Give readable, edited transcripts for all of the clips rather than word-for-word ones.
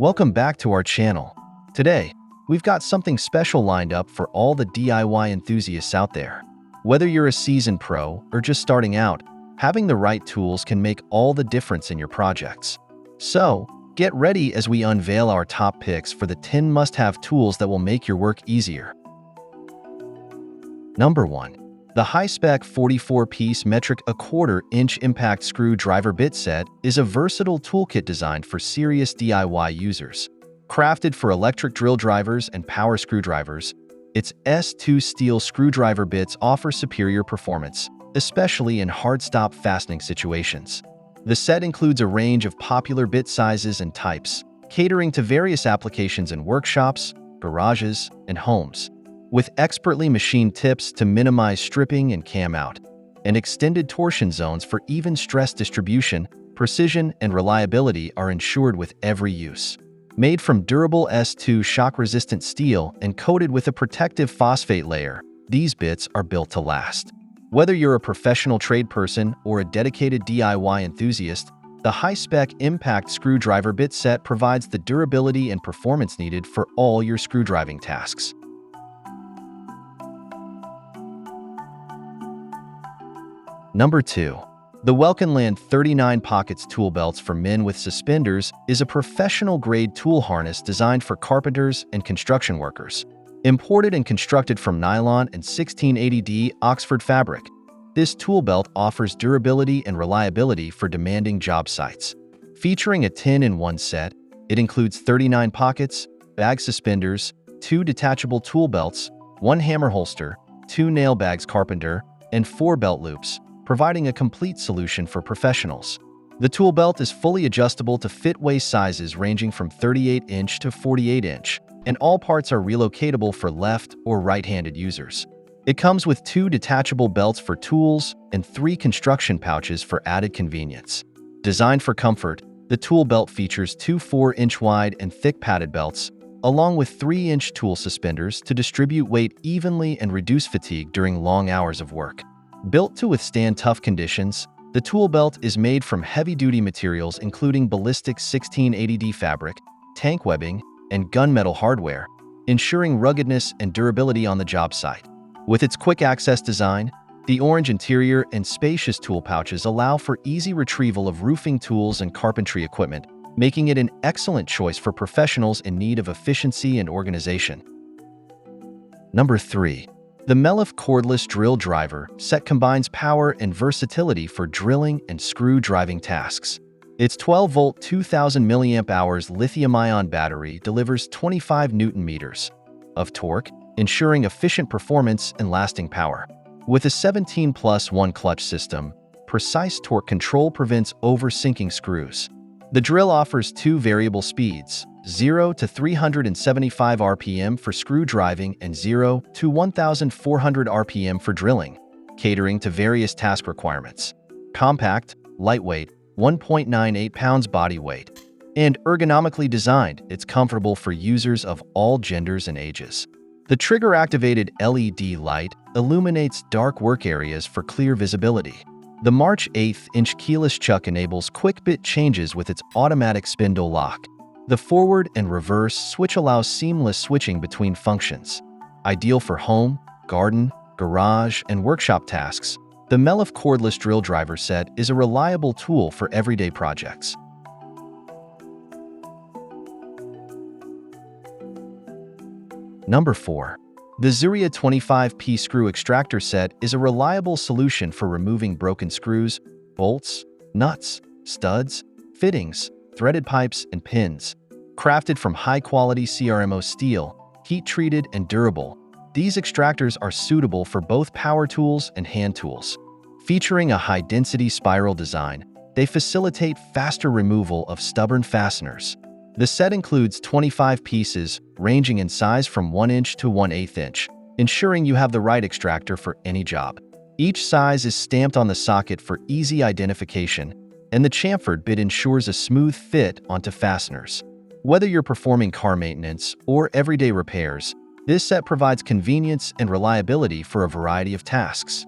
Welcome back to our channel. Today, we've got something special lined up for all the DIY enthusiasts out there. Whether you're a seasoned pro or just starting out, having the right tools can make all the difference in your projects. So, get ready as we unveil our top picks for the 10 must-have tools that will make your work easier. Number 1. The high-spec 44-piece metric 1/4-inch impact screwdriver bit set is a versatile toolkit designed for serious DIY users. Crafted for electric drill drivers and power screwdrivers, its S2 steel screwdriver bits offer superior performance, especially in hard-stop fastening situations. The set includes a range of popular bit sizes and types, catering to various applications in workshops, garages, and homes. With expertly machined tips to minimize stripping and cam out, and extended torsion zones for even stress distribution, precision and reliability are ensured with every use. Made from durable S2 shock-resistant steel and coated with a protective phosphate layer, these bits are built to last. Whether you're a professional tradesperson or a dedicated DIY enthusiast, the high-spec impact screwdriver bit set provides the durability and performance needed for all your screwdriving tasks. Number 2. The Welcon 39 Pockets Tool Belts for Men with Suspenders is a professional-grade tool harness designed for carpenters and construction workers. Imported and constructed from nylon and 1680D Oxford fabric, this tool belt offers durability and reliability for demanding job sites. Featuring a 10-in-1 set, it includes 39 pockets, bag suspenders, 2 detachable tool belts, 1 hammer holster, 2 nail bags carpenter, and 4 belt loops, providing a complete solution for professionals. The tool belt is fully adjustable to fit waist sizes ranging from 38-inch to 48-inch, and all parts are relocatable for left or right-handed users. It comes with 2 detachable belts for tools and 3 construction pouches for added convenience. Designed for comfort, the tool belt features 2 4-inch wide and thick padded belts, along with 3-inch tool suspenders to distribute weight evenly and reduce fatigue during long hours of work. Built to withstand tough conditions, the tool belt is made from heavy-duty materials including ballistic 1680D fabric, tank webbing, and gunmetal hardware, ensuring ruggedness and durability on the job site. With its quick-access design, the orange interior and spacious tool pouches allow for easy retrieval of roofing tools and carpentry equipment, making it an excellent choice for professionals in need of efficiency and organization. Number 3. The Melif Cordless Drill Driver Set combines power and versatility for drilling and screw driving tasks. Its 12-volt 2000 mAh lithium-ion battery delivers 25 Nm of torque, ensuring efficient performance and lasting power. With a 17+1 clutch system, precise torque control prevents over-sinking screws. The drill offers 2 variable speeds, 0 to 375 RPM for screw driving and 0 to 1400 RPM for drilling, catering to various task requirements. Compact, lightweight, 1.98 pounds body weight, and ergonomically designed, it's comfortable for users of all genders and ages. The trigger-activated LED light illuminates dark work areas for clear visibility. The March 8-inch keyless chuck enables quick bit changes with its automatic spindle lock. The forward and reverse switch allows seamless switching between functions. Ideal for home, garden, garage, and workshop tasks, the Melif Cordless Drill Driver Set is a reliable tool for everyday projects. Number 4. The Zuria 25-piece Screw Extractor Set is a reliable solution for removing broken screws, bolts, nuts, studs, fittings, threaded pipes, and pins. Crafted from high-quality CRMO steel, heat-treated and durable, these extractors are suitable for both power tools and hand tools. Featuring a high-density spiral design, they facilitate faster removal of stubborn fasteners. The set includes 25 pieces, ranging in size from 1 inch to 1/8 inch, ensuring you have the right extractor for any job. Each size is stamped on the socket for easy identification, and the chamfered bit ensures a smooth fit onto fasteners. Whether you're performing car maintenance or everyday repairs, this set provides convenience and reliability for a variety of tasks.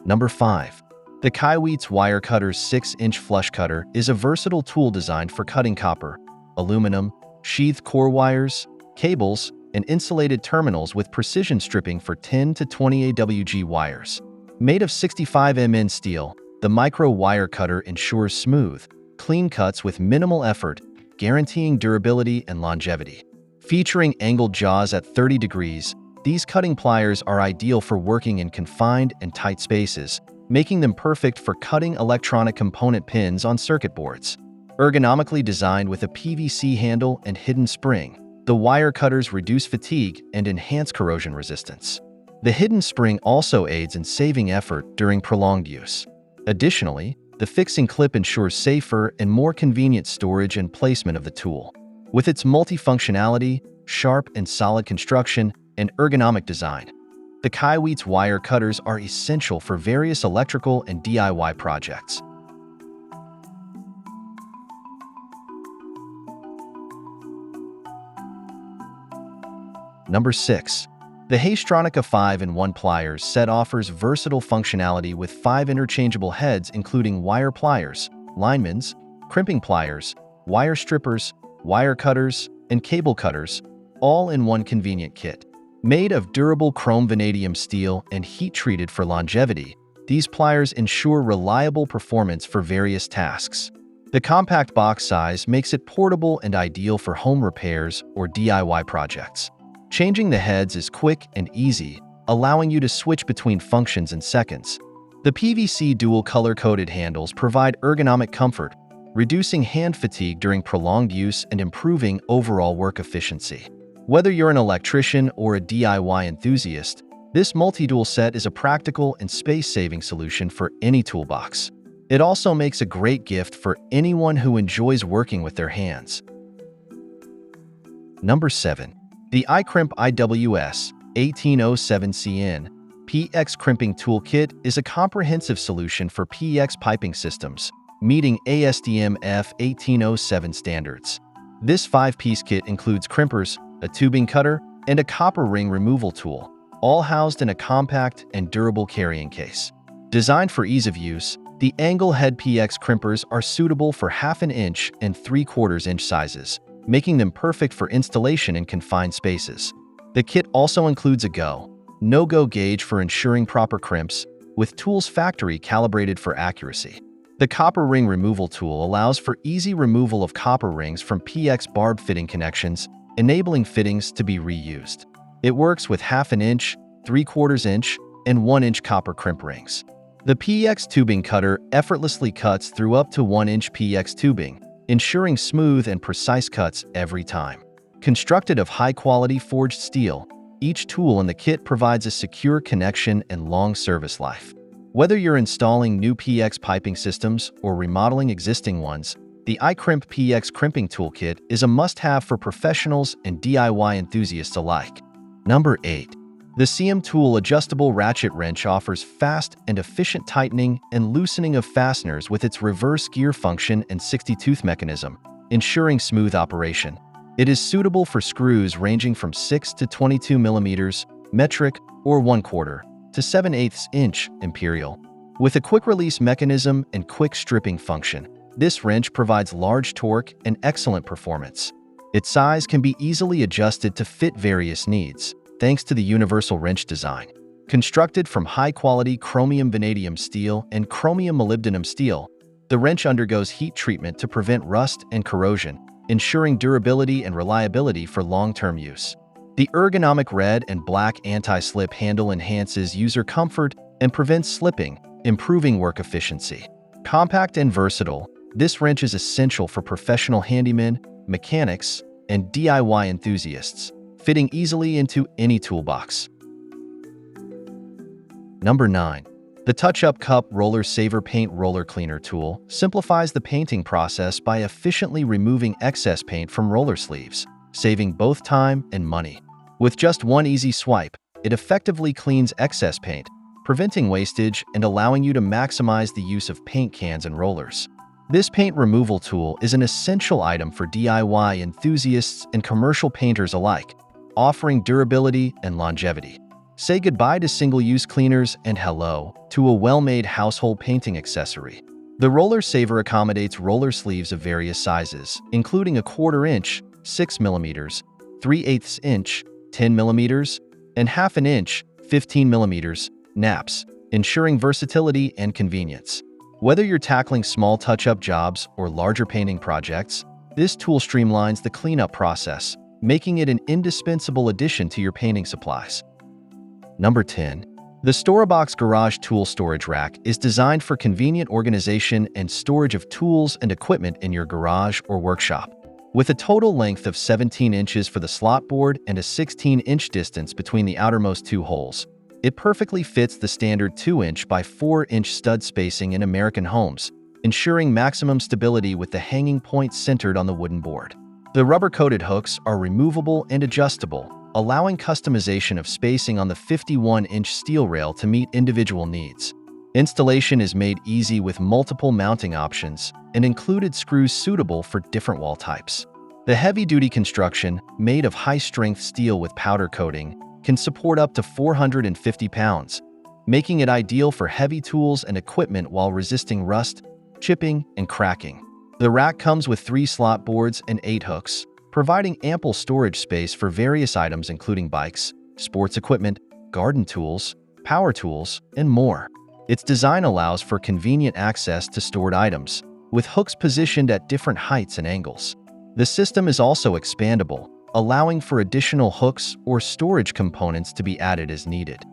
Number 5. The Kaiweets Wire Cutter's 6-inch flush cutter is a versatile tool designed for cutting copper, aluminum, sheathed core wires, cables, and insulated terminals with precision stripping for 10 to 20 AWG wires. Made of 65 MN steel, the micro wire cutter ensures smooth, clean cuts with minimal effort, guaranteeing durability and longevity. Featuring angled jaws at 30 degrees, these cutting pliers are ideal for working in confined and tight spaces, making them perfect for cutting electronic component pins on circuit boards. Ergonomically designed with a PVC handle and hidden spring, the wire cutters reduce fatigue and enhance corrosion resistance. The hidden spring also aids in saving effort during prolonged use. Additionally, the fixing clip ensures safer and more convenient storage and placement of the tool. With its multifunctionality, sharp and solid construction, and ergonomic design, the Kaiweets wire cutters are essential for various electrical and DIY projects. Number 6. The HRON 5-in-1 Pliers Set offers versatile functionality with 5 interchangeable heads including wire pliers, linemen's, crimping pliers, wire strippers, wire cutters, and cable cutters, all in one convenient kit. Made of durable chrome vanadium steel and heat-treated for longevity, these pliers ensure reliable performance for various tasks. The compact box size makes it portable and ideal for home repairs or DIY projects. Changing the heads is quick and easy, allowing you to switch between functions in seconds. The PVC dual color-coded handles provide ergonomic comfort, reducing hand fatigue during prolonged use and improving overall work efficiency. Whether you're an electrician or a DIY enthusiast, this multi-tool set is a practical and space-saving solution for any toolbox. It also makes a great gift for anyone who enjoys working with their hands. Number 7. The iCrimp IWS 1807CN PX Crimping Tool Kit is a comprehensive solution for PX piping systems, meeting ASTM F1807 standards. This 5-piece kit includes crimpers, a tubing cutter, and a copper ring removal tool, all housed in a compact and durable carrying case. Designed for ease of use, the angle head PX crimpers are suitable for 1/2 inch and 3/4 inch sizes, making them perfect for installation in confined spaces. The kit also includes a go, no-go gauge for ensuring proper crimps, with tools factory calibrated for accuracy. The copper ring removal tool allows for easy removal of copper rings from PX barb fitting connections, enabling fittings to be reused. It works with 1/2 inch, 3/4 inch, and 1 inch copper crimp rings. The PX tubing cutter effortlessly cuts through up to 1 inch PX tubing, ensuring smooth and precise cuts every time. Constructed of high-quality forged steel, each tool in the kit provides a secure connection and long service life. Whether you're installing new PX piping systems or remodeling existing ones, the iCrimp PX Crimping Tool Kit is a must-have for professionals and DIY enthusiasts alike. Number 8. The CM Tool Adjustable Ratchet Wrench offers fast and efficient tightening and loosening of fasteners with its reverse gear function and 60-tooth mechanism, ensuring smooth operation. It is suitable for screws ranging from 6 to 22 mm, metric, or 1/4 to 7/8 inch imperial. With a quick-release mechanism and quick stripping function, this wrench provides large torque and excellent performance. Its size can be easily adjusted to fit various needs, thanks to the universal wrench design. Constructed from high-quality chromium vanadium steel and chromium molybdenum steel, the wrench undergoes heat treatment to prevent rust and corrosion, ensuring durability and reliability for long-term use. The ergonomic red and black anti-slip handle enhances user comfort and prevents slipping, improving work efficiency. Compact and versatile, this wrench is essential for professional handymen, mechanics, and DIY enthusiasts, fitting easily into any toolbox. Number 9. The TouchUp Cup Roller Saver Paint Roller Cleaner Tool simplifies the painting process by efficiently removing excess paint from roller sleeves, saving both time and money. With just one easy swipe, it effectively cleans excess paint, preventing wastage and allowing you to maximize the use of paint cans and rollers. This paint removal tool is an essential item for DIY enthusiasts and commercial painters alike, offering durability and longevity. Say goodbye to single-use cleaners and hello to a well-made household painting accessory. The Roller Saver accommodates roller sleeves of various sizes, including a 1/4 inch, 6 mm, 3/8 inch, 10 mm, and 1/2 inch, 15 mm, naps, ensuring versatility and convenience. Whether you're tackling small touch-up jobs or larger painting projects, this tool streamlines the cleanup process, making it an indispensable addition to your painting supplies. Number 10. The Storebox Garage Tool Storage Rack is designed for convenient organization and storage of tools and equipment in your garage or workshop. With a total length of 17 inches for the slot board and a 16-inch distance between the outermost two holes, it perfectly fits the standard 2-inch by 4-inch stud spacing in American homes, ensuring maximum stability with the hanging point centered on the wooden board. The rubber-coated hooks are removable and adjustable, allowing customization of spacing on the 51-inch steel rail to meet individual needs. Installation is made easy with multiple mounting options and included screws suitable for different wall types. The heavy-duty construction, made of high-strength steel with powder coating, can support up to 450 pounds, making it ideal for heavy tools and equipment while resisting rust, chipping, and cracking. The rack comes with 3 slot boards and 8 hooks, providing ample storage space for various items including bikes, sports equipment, garden tools, power tools, and more. Its design allows for convenient access to stored items, with hooks positioned at different heights and angles. The system is also expandable, allowing for additional hooks or storage components to be added as needed.